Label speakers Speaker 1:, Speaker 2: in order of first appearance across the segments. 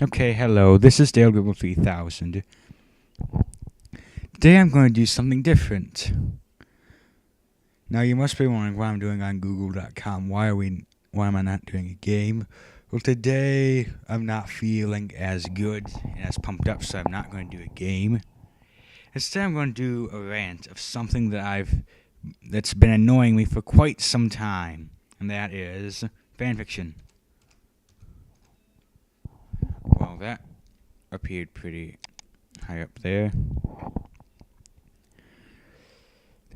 Speaker 1: Okay, hello, this is Dalegribble3000. Today I'm going to do something different. Now you must be wondering what I'm doing on Google.com. Why am I not doing a game? Well, today I'm not feeling as good and as pumped up, so I'm not going to do a game. Instead, I'm going to do a rant of something that's been annoying me for quite some time, and that is fanfiction. Well, that appeared pretty high up there.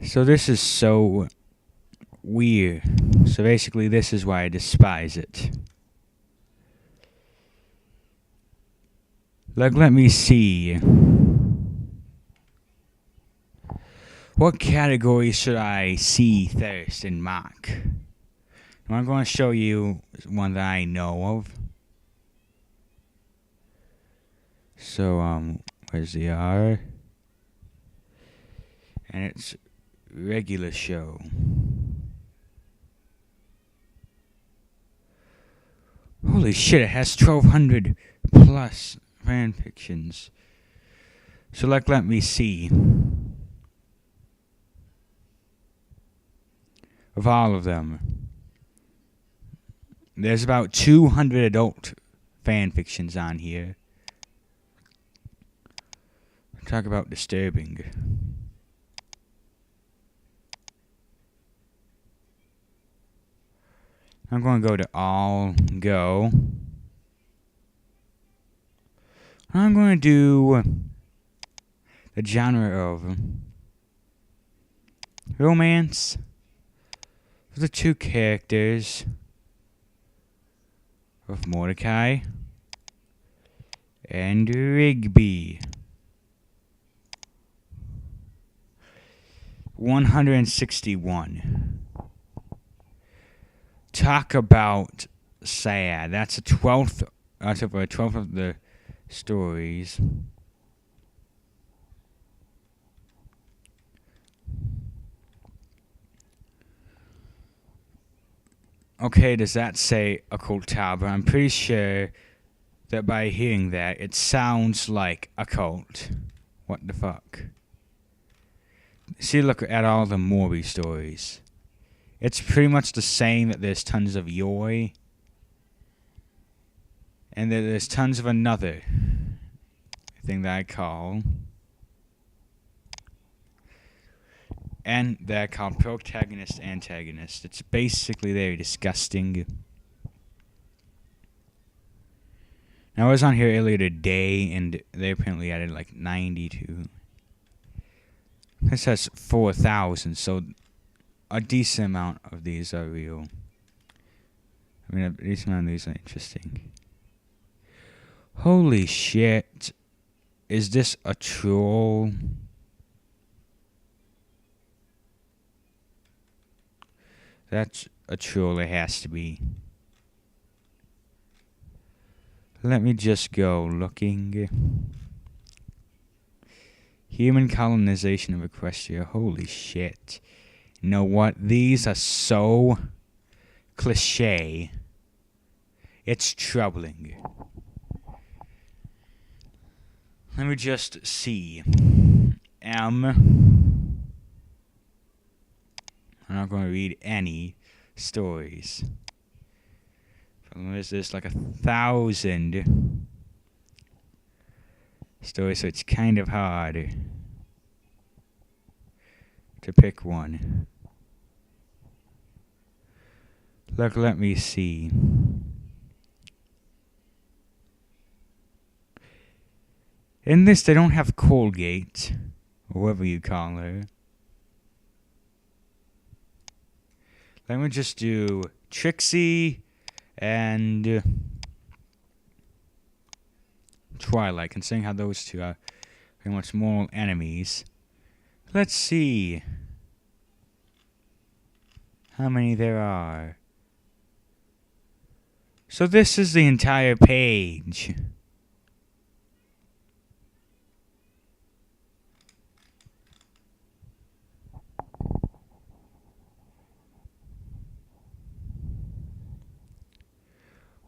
Speaker 1: So this is so weird. So basically, this is why I despise it. Let me see. What category should I see first and mark? I'm going to show you one that I know of. So, where's the R? And it's regular show. Holy shit, it has 1,200 plus fanfictions. So let me see. Of all of them, there's about 200 adult fanfictions on here. Talk about disturbing. I'm going to go to all, go. I'm going to do the genre of romance. The two characters of Mordecai and Rigby. 161. Talk about sad. That's a 12th. That's over a 12th of the stories. Okay, does that say occult tower? I'm pretty sure that by hearing that, it sounds like a cult. What the fuck? See, look at all the Morby stories. It's pretty much the same, that there's tons of Yoi. And that there's tons of another thing that I call. And they're called protagonist, antagonist. It's basically very disgusting. Now, I was on here earlier today, and they apparently added like 92. This has 4,000, so a decent amount of these are real. I mean, a decent amount of these are interesting. Holy shit. Is this a troll? That's a troll, it has to be. Let me just go looking. Human colonization of Equestria. Holy shit. You know what? These are so cliche. It's troubling. Let me just see. I'm not going to read any stories. There's this like 1,000 stories, so it's kind of hard to pick one. Look, let me see. In this, they don't have Colgate, or whatever you call her. Let me just do Trixie and Twilight, considering how those two are pretty much moral enemies. Let's see how many there are. So this is the entire page.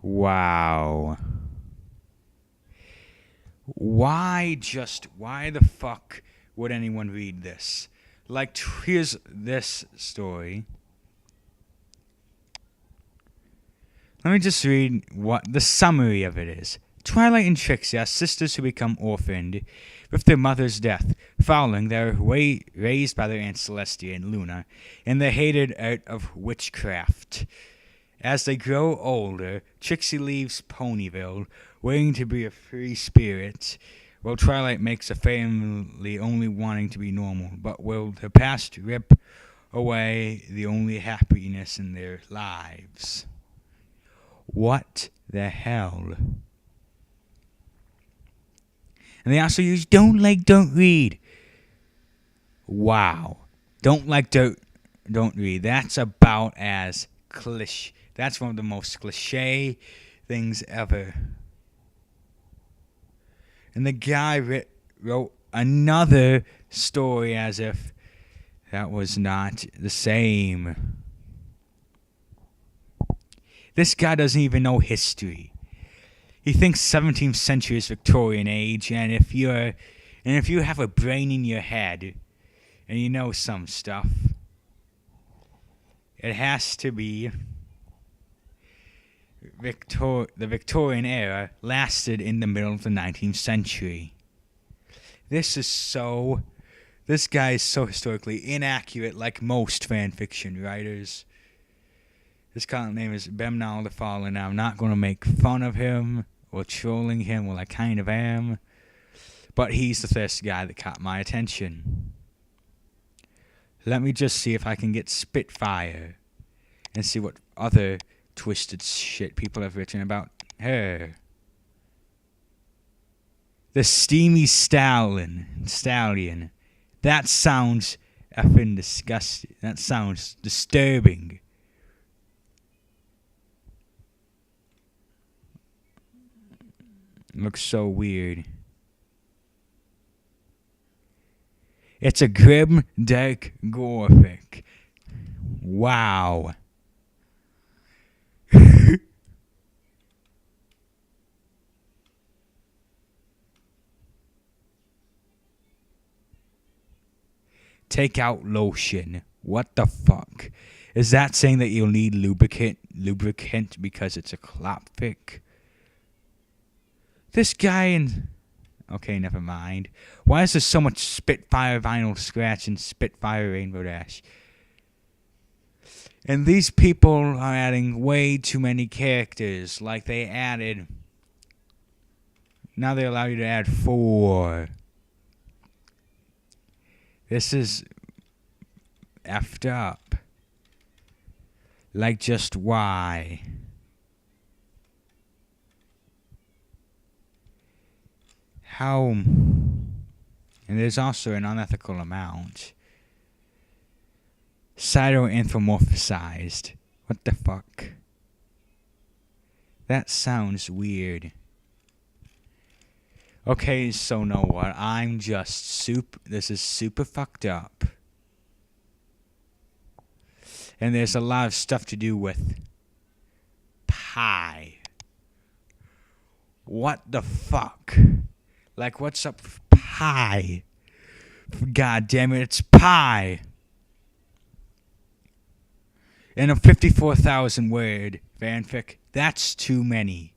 Speaker 1: Wow. Why the fuck would anyone read this? Like, here's this story. Let me just read what the summary of it is. Twilight and Trixie are sisters who become orphaned with their mother's death. Following, they are raised by their aunts Celestia and Luna in the hated art of witchcraft. As they grow older, Trixie leaves Ponyville, waiting to be a free spirit, while Twilight makes a family only wanting to be normal, but will the past rip away the only happiness in their lives? What the hell? And they also use don't like, don't read. Wow. Don't like, don't read. That's about as cliche. That's one of the most cliche things ever. And the guy wrote another story as if that was not the same. This guy doesn't even know history. He thinks 17th century is Victorian age, and if you have a brain in your head and you know some stuff, it has to be the Victorian era lasted in the middle of the 19th century. This guy is so historically inaccurate, like most fanfiction writers. His current name is Bemnal the Fallen. I'm not going to make fun of him or trolling him. Well, I kind of am. But he's the first guy that caught my attention. Let me just see if I can get Spitfire and see what other twisted shit people have written about her. The Steamy Stallion. That sounds effing disgusting. That sounds disturbing. Looks so weird. It's a grim, dark gothic. Wow. Take out lotion. What the fuck? Is that saying that you'll need lubricant because it's a clapfic? This guy in... Okay, never mind. Why is there so much Spitfire Vinyl Scratch and Spitfire Rainbow Dash? And these people are adding way too many characters. Like they added... Now they allow you to add 4. This is effed up. Like, just why? How? And there's also an unethical amount. Cytoanthropomorphized. What the fuck? That sounds weird. Okay, so know what? I'm just this is super fucked up. And there's a lot of stuff to do with pie. What the fuck? Like, what's up with pie? God damn it, it's pie. And a 54,000 word fanfic, that's too many.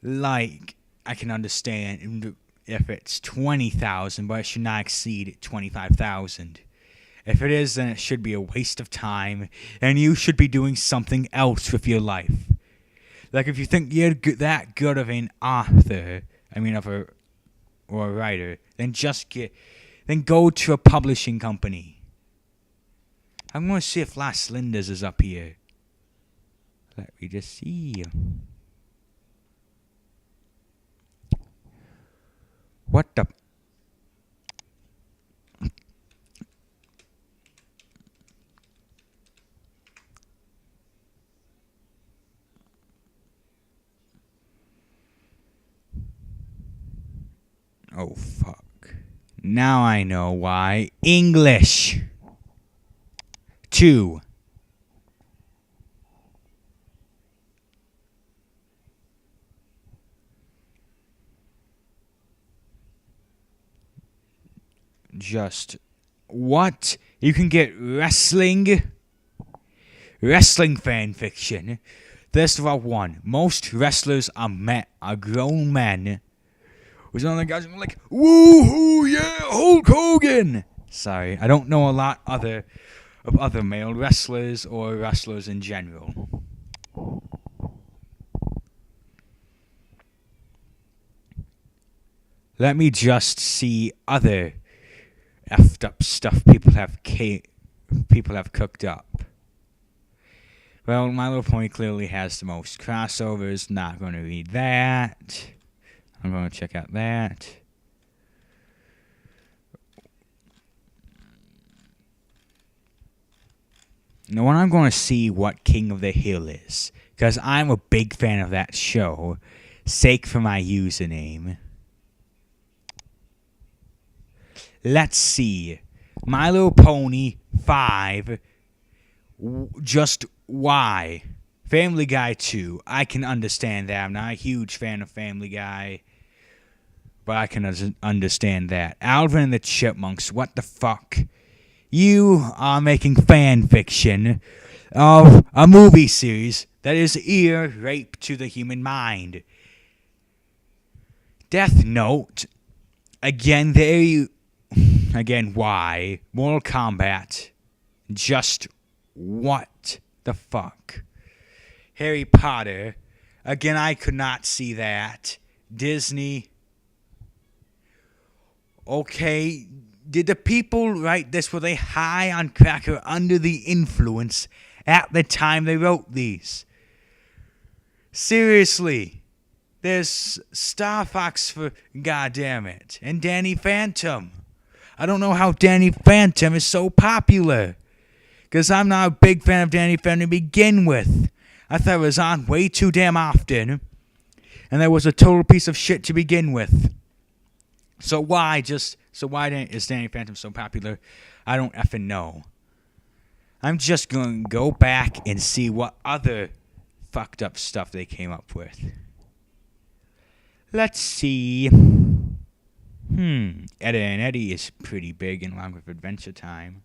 Speaker 1: Like, I can understand if it's 20,000, but it should not exceed 25,000. If it is, then it should be a waste of time, and you should be doing something else with your life. Like, if you think you're that good of an author, or a writer, then go to a publishing company. I'm going to see if Las Lindas is up here. Let me just see. What the... Oh, fuck. Now I know why. English. 2. just what? You can get wrestling fan fiction. First of all, one, most wrestlers are grown men. Who's on the guys who are like, woohoo, yeah, Hulk Hogan. Sorry, I don't know a lot of other male wrestlers or wrestlers in general. Let me just see other effed up stuff people have cooked up. Well, My Little Pony clearly has the most crossovers. Not going to read that. I'm going to check out that. Now, when I'm going to see what King of the Hill is, because I'm a big fan of that show, sake for my username. Let's see. My Little Pony 5. Just why? Family Guy 2. I can understand that. I'm not a huge fan of Family Guy, but I can understand that. Alvin and the Chipmunks. What the fuck? You are making fan fiction of a movie series that is ear rape to the human mind. Death Note. Again, why? Mortal Kombat. Just what the fuck? Harry Potter. Again, I could not see that. Disney. Okay, did the people write this? Were they high on crack or under the influence at the time they wrote these? Seriously. There's Star Fox for goddammit. And Danny Phantom. I don't know how Danny Phantom is so popular. Because I'm not a big fan of Danny Phantom to begin with. I thought it was on way too damn often. And that was a total piece of shit to begin with. So why is Danny Phantom so popular? I don't effing know. I'm just going to go back and see what other fucked up stuff they came up with. Let's see. Ed and Eddie is pretty big in along with Adventure Time.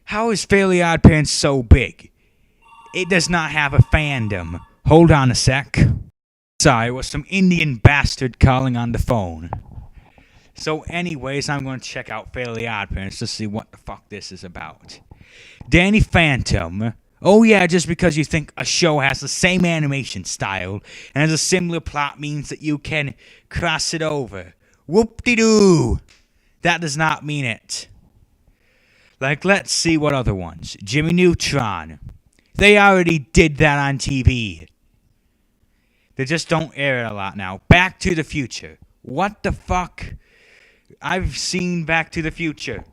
Speaker 1: How is Fairly Odd Parents so big? It does not have a fandom. Hold on a sec. Sorry, it was some Indian bastard calling on the phone. So anyways, I'm going to check out Fairly Odd Parents to see what the fuck this is about. Danny Phantom. Oh yeah, just because you think a show has the same animation style and has a similar plot means that you can cross it over. Whoop-de-doo. That does not mean it. Like, let's see what other ones. Jimmy Neutron. They already did that on TV. They just don't air it a lot now. Back to the Future. What the fuck? I've seen Back to the Future.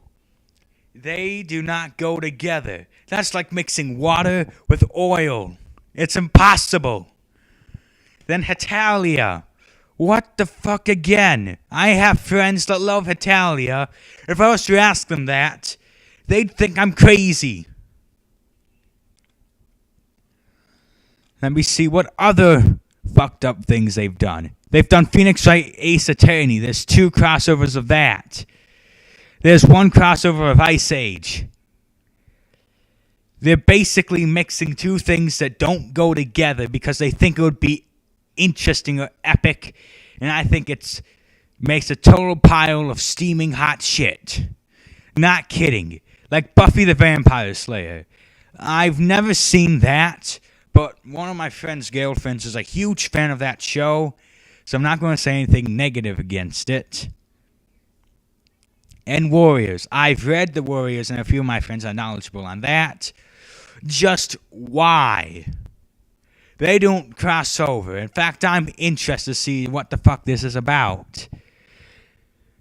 Speaker 1: They do not go together. That's like mixing water with oil. It's impossible. Then Hetalia. What the fuck again? I have friends that love Hetalia. If I was to ask them that, they'd think I'm crazy. Let me see what other fucked up things they've done. They've done Phoenix Wright Ace Attorney. There's 2 crossovers of that. There's 1 crossover of Ice Age. They're basically mixing 2 things that don't go together because they think it would be interesting or epic, and I think it makes a total pile of steaming hot shit. Not kidding. Like Buffy the Vampire Slayer. I've never seen that, but one of my friend's girlfriends is a huge fan of that show, so I'm not going to say anything negative against it. And Warriors. I've read The Warriors, and a few of my friends are knowledgeable on that. Just why? They don't cross over. In fact, I'm interested to see what the fuck this is about.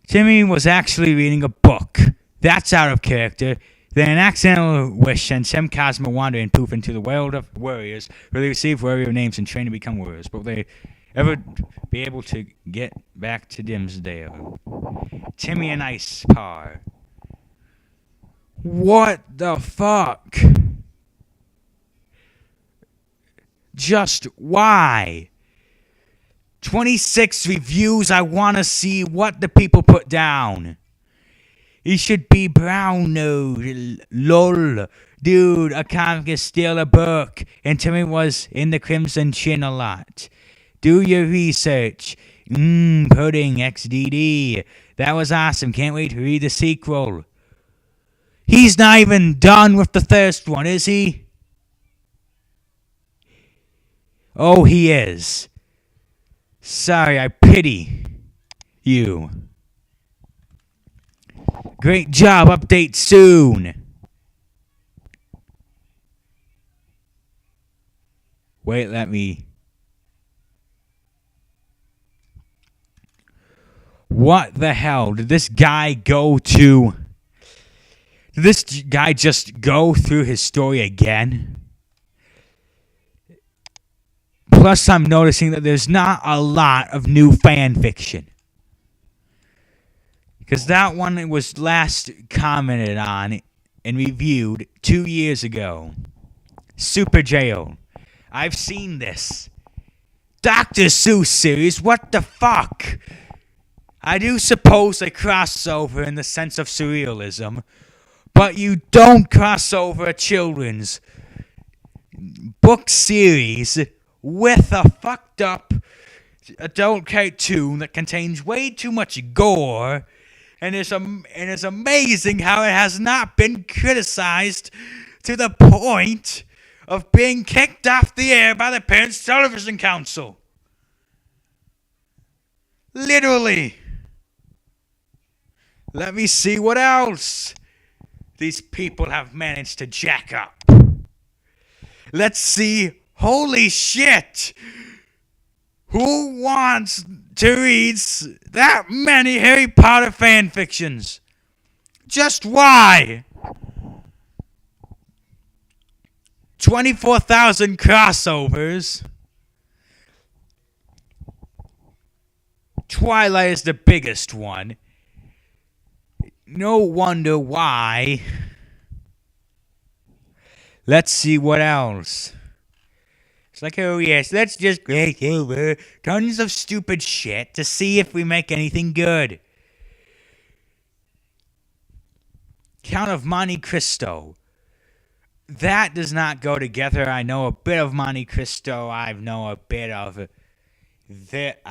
Speaker 1: Timmy was actually reading a book. That's out of character. Then an accidental wish sends him, Cosmo, Wanda, and Poof into the world of warriors, where they receive warrior names and train to become warriors. But will they ever be able to get back to Dimsdale? Timmy and Ice Par. What the fuck? Just why? 26 reviews. I want to see what the people put down. He should be brown nosed. Lol. Dude, a comic is still a book. And Timmy was in the Crimson Chin a lot. Do your research. Pudding XDD. That was awesome. Can't wait to read the sequel. He's not even done with the first one, is he? Oh, he is. Sorry, I pity you. Great job. Update soon. Wait, let me... What the hell? Did this guy go to... Did this guy just go through his story again? Plus, I'm noticing that there's not a lot of new fan fiction. Because that one was last commented on and reviewed 2 years ago. Super Jail. I've seen this. Dr. Seuss series, what the fuck? I do suppose a crossover in the sense of surrealism, but you don't cross over a children's book series with a fucked up adult cartoon that contains way too much gore, and it's amazing how it has not been criticized to the point of being kicked off the air by the Parents Television Council. Literally. Let me see what else these people have managed to jack up. Let's see. Holy shit! Who wants to read that many Harry Potter fanfictions? Just why? 24,000 crossovers. Twilight is the biggest one. No wonder why. Let's see what else. It's like, oh yes, let's just go over tons of stupid shit to see if we make anything good. Count of Monte Cristo. That does not go together. I know a bit of Monte Cristo. I know a bit of that.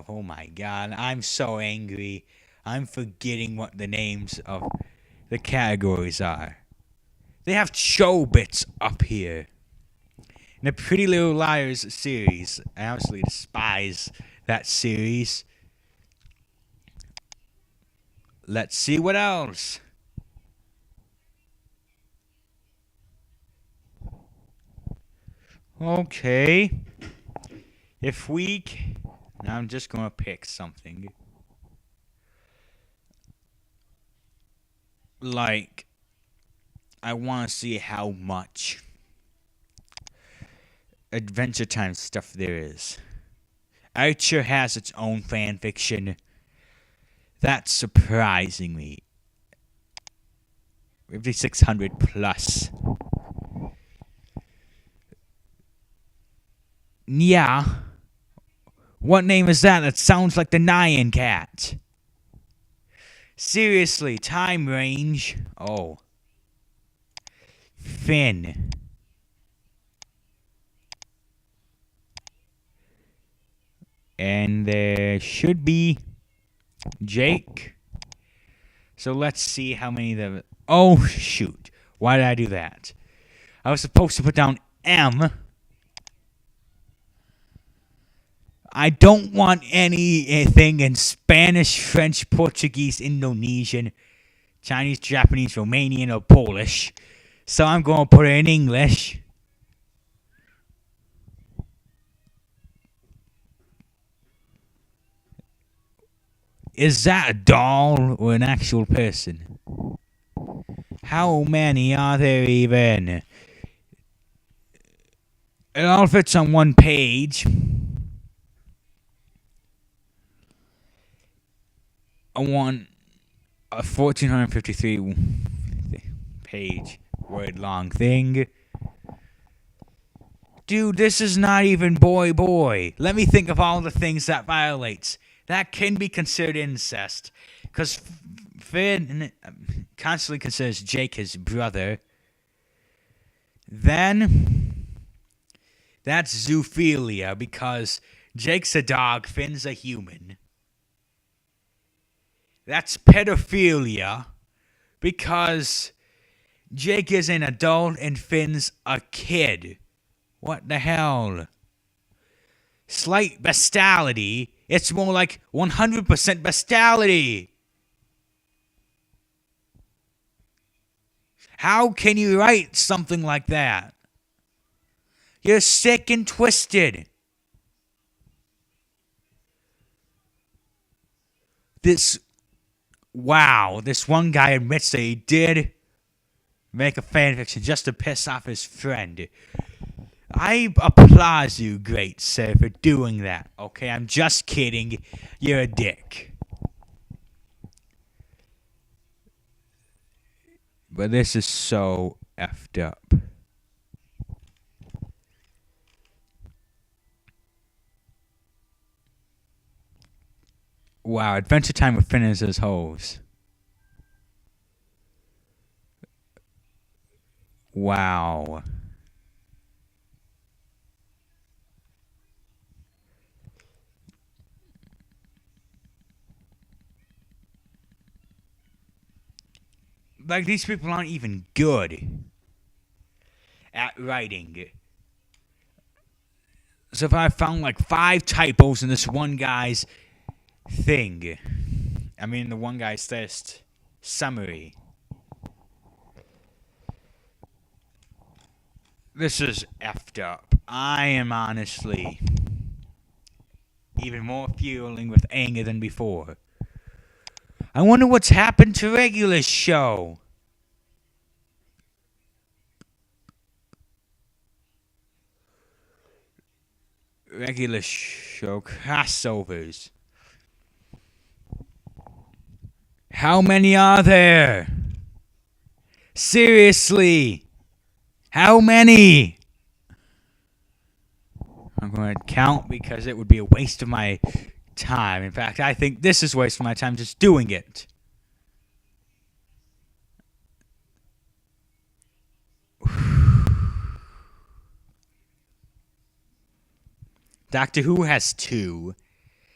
Speaker 1: Oh my god, I'm so angry. I'm forgetting what the names of the categories are. They have show bits up here. In the Pretty Little Liars series, I absolutely despise that series. Let's see what else. Okay. Now I'm just going to pick something. Like, I want to see how much Adventure Time stuff there is. Archer has its own fanfiction. That's surprising me. 5,600 plus. Yeah. What name is that? That sounds like the Nyan Cat. Seriously, time range. Oh. Finn. And there should be Jake. So let's see how many the... Oh, shoot. Why did I do that? I was supposed to put down M. I don't want anything in Spanish, French, Portuguese, Indonesian, Chinese, Japanese, Romanian, or Polish. So I'm going to put it in English. Is that a doll or an actual person? How many are there even? It all fits on one page. I want a 1,453 page word long thing. Dude, this is not even boy. Let me think of all the things that violates. That can be considered incest. Because Finn constantly considers Jake his brother, then that's zoophilia because Jake's a dog, Finn's a human. That's pedophilia because Jake is an adult and Finn's a kid. What the hell? Slight bestiality. It's more like 100% bestiality. How can you write something like that? You're sick and twisted. This one guy admits that he did make a fanfiction just to piss off his friend. I applaud you, great sir, for doing that. Okay, I'm just kidding. You're a dick. But this is so effed up. Wow, Adventure Time with Finn as hoes. Wow. Like, these people aren't even good at writing. So if I found like 5 typos in this one guy's thing, I mean the one guy's first summary, this is effed up. I am honestly even more fueling with anger than before. I wonder what's happened to regular show. Regular show crossovers. How many are there? Seriously. How many? I'm going to count because it would be a waste of my time. In fact, I think this is a waste of my time just doing it. Doctor Who has 2.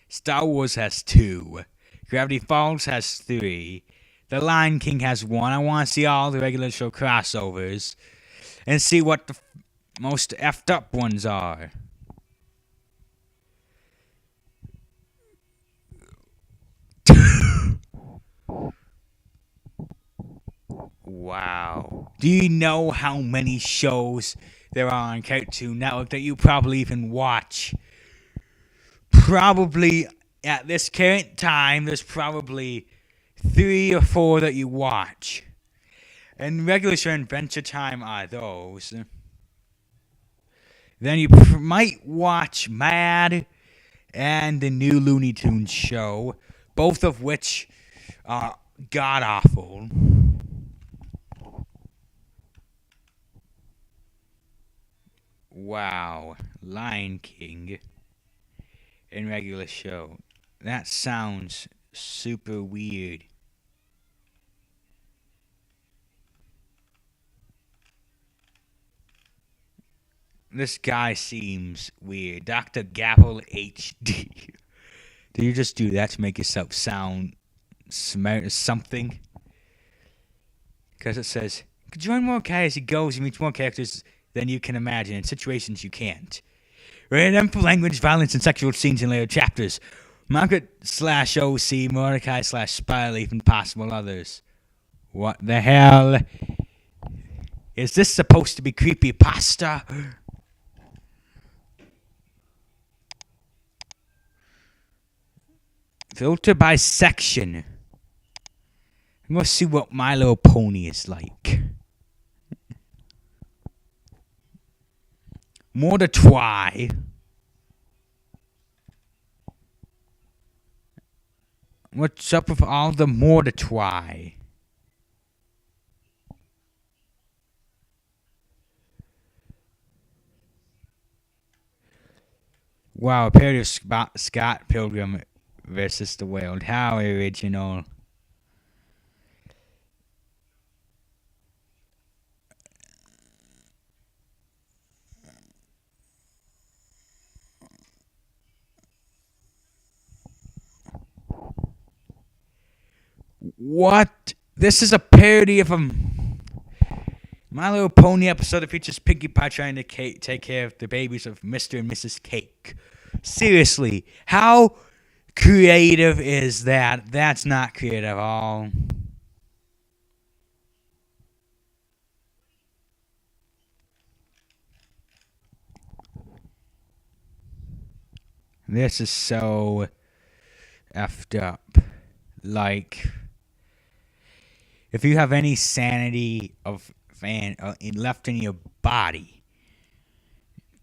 Speaker 1: Star Wars has 2. Gravity Falls has 3. The Lion King has 1. I want to see all the regular show crossovers and see what the most effed up ones are. Wow. Do you know how many shows there are on Cartoon Network that you probably even watch? Probably at this current time, there's probably 3 or 4 that you watch. And regular show Adventure Time are those. Then you might watch Mad and the new Looney Tunes show, both of which are god-awful. Wow. Lion King and regular show. That sounds super weird. This guy seems weird. Dr. Gavel HD. Did you just do that to make yourself sound smart or something? Because it says, join more as he goes, he meets more characters than you can imagine in situations you can't. Rated M for language, violence, and sexual scenes in later chapters. Margaret/OC, Mordecai/Spireleaf, and possible others. What the hell? Is this supposed to be creepy pasta? Filter by section. I'm gonna see what My Little Pony is like. More to try. What's up with all the more to try? Wow, a parody of Scott Pilgrim versus the World. How original. What? This is a parody of a My Little Pony episode that features Pinkie Pie trying to take care of the babies of Mr. and Mrs. Cake. Seriously, how creative is that? That's not creative at all. This is so effed up. Like, if you have any sanity of left in your body,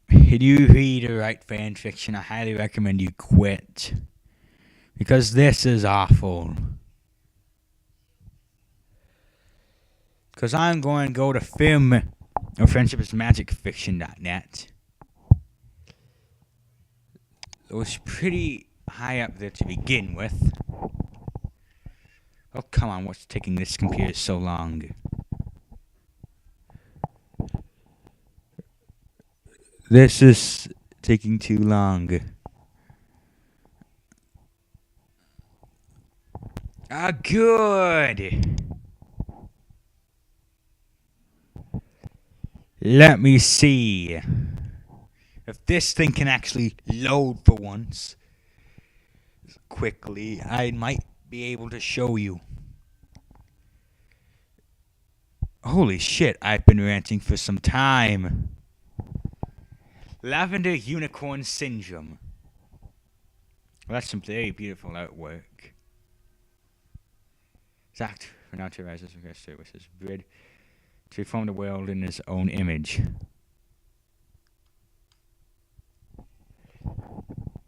Speaker 1: and you read or write fan fiction, I highly recommend you quit. Because this is awful. Because I'm going to go to film or friendshipsmagicfiction.net. It was pretty high up there to begin with. Oh, come on, what's taking this computer so long? This is taking too long. Ah, good. Let me see if this thing can actually load for once quickly. I might be able to show you. Holy shit, I've been ranting for some time. Lavender Unicorn Syndrome. Well, that's some very beautiful artwork. Exact for now to rise as request services. Grid to reform the world in his own image.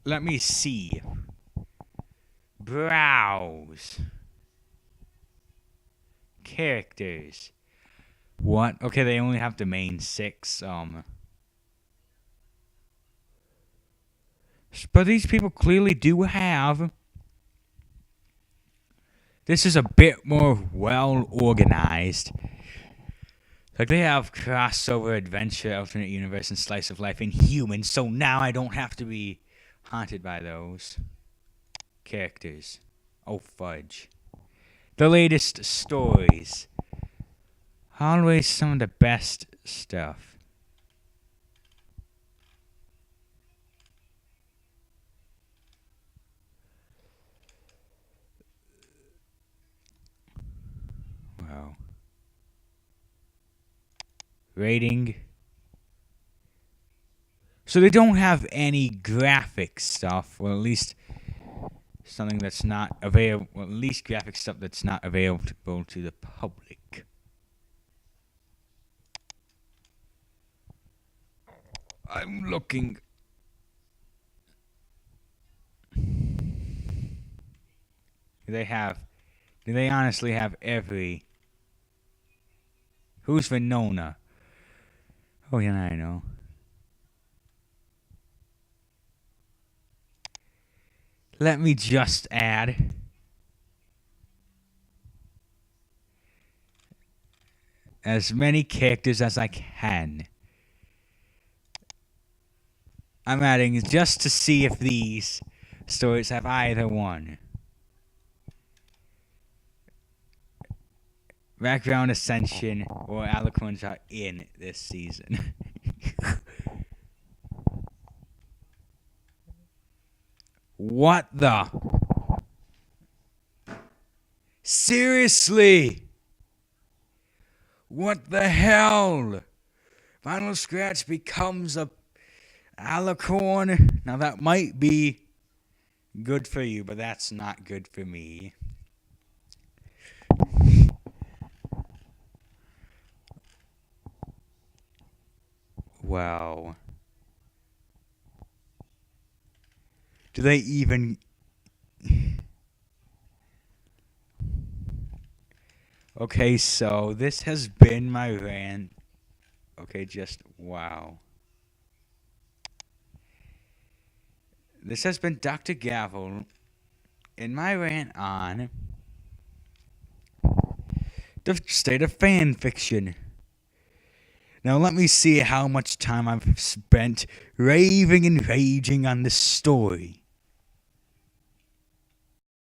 Speaker 1: Let me see. Browse. Characters. What? Okay, they only have the main 6. But these people clearly do have. This is a bit more well organized. Like, they have crossover, adventure, alternate universe, and slice of life in humans, so now I don't have to be haunted by those characters. Oh, fudge. The latest stories. Always some of the best stuff. Wow. Rating. So they don't have any graphic stuff, or at least something that's not available, well, at least graphic stuff that's not available to the public. I'm looking. Do they honestly have every? Who's Venona? Oh, yeah, I know. Let me just add. As many characters as I can. I'm adding just to see if these stories have either one. Background Ascension or Alicorns are in this season. What the? Seriously? What the hell? Final Scratch becomes a Alicorn? Now that might be good for you, but that's not good for me. Wow. Do they even... Okay, so this has been my rant. Okay, just wow. This has been Dr. Gavel in my rant on the state of fan fiction. Now let me see how much time I've spent raving and raging on this story.